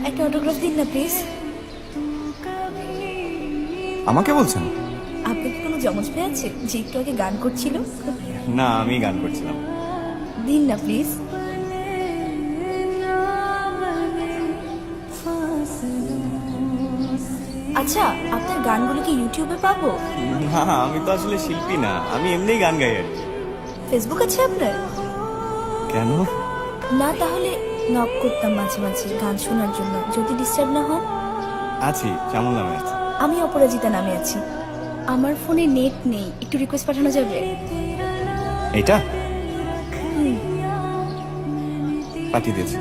একটা অটোগ্রাফ দিন না প্লিজ। আমাকে বলছেন? আপনার কি কোনো জমজ ভাই আছে যে একটু আগে গান করছিল? না, আমি গান করছিলাম। দিন না প্লিজ। আচ্ছা, আপনার গানগুলো কি ইউটিউবে পাবো? না, আমি তো আসলে শিল্পী না, আমি এমনিই গান গাই আর কি। ফেসবুক আছে আপনার? কেন? না, তাহলে নক করতাম মাঝে মাঝে গান শোনার জন্য, যদি ডিস্টার্ব না হন। আছি, শ্যামল নামে আছি। আমি অপরাজিতা নামে আছি। আমার ফোনে নেট নেই, একটু রিকোয়েস্ট পাঠানো যাবে? এটা পাঠিয়ে দিয়েছি।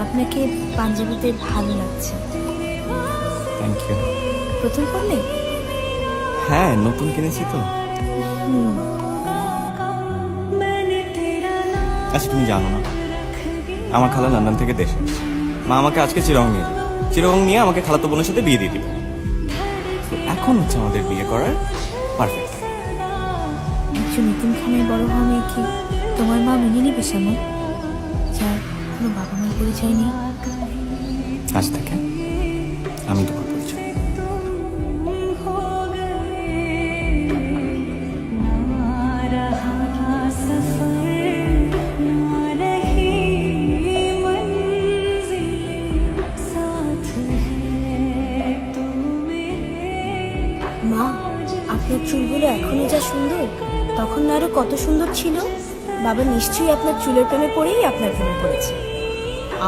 আপনাকে পাঞ্জাবিতে ভালো লাগছে। Thank you. প্রথম পড়লে? হ্যাঁ, নতুন কিনেছি তো। আচ্ছা, তুমি জানো না, আমার খালা লন্ডন থেকে দেশে এসেছে। মা আমাকে আজকে চিরং নিয়ে যাবে। চিরং নিয়ে আমাকে খালাতো বোনের সাথে বিয়ে দিয়ে দিবে। তো এখন হচ্ছে আমাদের বিয়ে করার পারফেক্ট। একজন এতিমখানায় বড় হওয়া মেয়ে কি তোমার মা মেনে নিবে শ্যামল, যার কোনো বাবা মার পরিচয় নেই? আজ থেকে আমি তোমার পরিচয়। মা, আপনার চুলগুলো এখনো যা সুন্দর, তখন না আরো কত সুন্দর ছিল। বাবা নিশ্চয়ই আপনার চুলের প্রেমে পড়েই আপনার প্রেমে পড়েছে।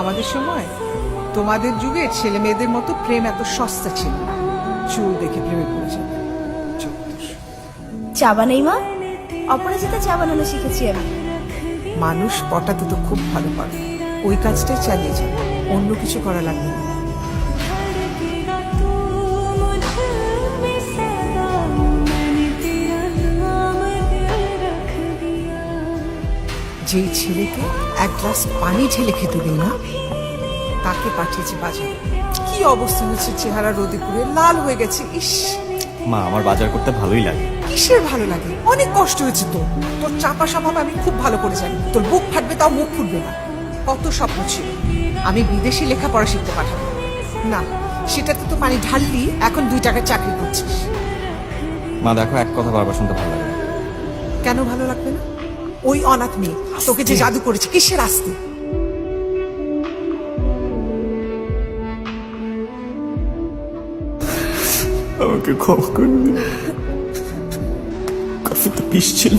আমাদের সময় তোমাদের যুগে ছেলে মেয়েদের মতো প্রেম এত সস্তা ছিল না। চুল দেখে প্রেমে পড়েছে। চা বানাই মা? অপরাজিতা চা বানানো শিখেছি আমি। মানুষ পটাতে তো খুব ভালো পারে, ওই কাজটাই চালিয়ে যাবে, অন্য কিছু করা লাগবে না। যেই ছেলেকে এক গ্লাস পানি ঢেলে খেতে দিই না, তাকে পাঠিয়েছে বাজারে। কি অবস্থা হয়েছে, চেহারা রোদে পুড়ে লাল হয়ে গেছে। ইস, মা, আমার বাজার করতে ভালোই লাগে। কিসের ভালো লাগে? অনেক কষ্ট হয়েছে তো। তোর চাপা স্বভাব আমি খুব ভালো করে জানি। তোর বুক ফাটবে তাও মুখ ফুটবে না। কত স্বপ্ন ছিল আমি বিদেশি লেখাপড়া শিখতে পাঠাবো, না সেটাতে তো পানি ঢাললি, এখন 2 টাকার চাকরি করছিস। মা দেখো, এক কথা বারবার শুনতে ভালো লাগে। কেন ভালো লাগবে না? ওই অনাথ মেয়ে তোকে যে জাদু করেছে, কিসের আসতে? আমাকে ক্ষমা করে দিন, কফিতে বিষ ছিল।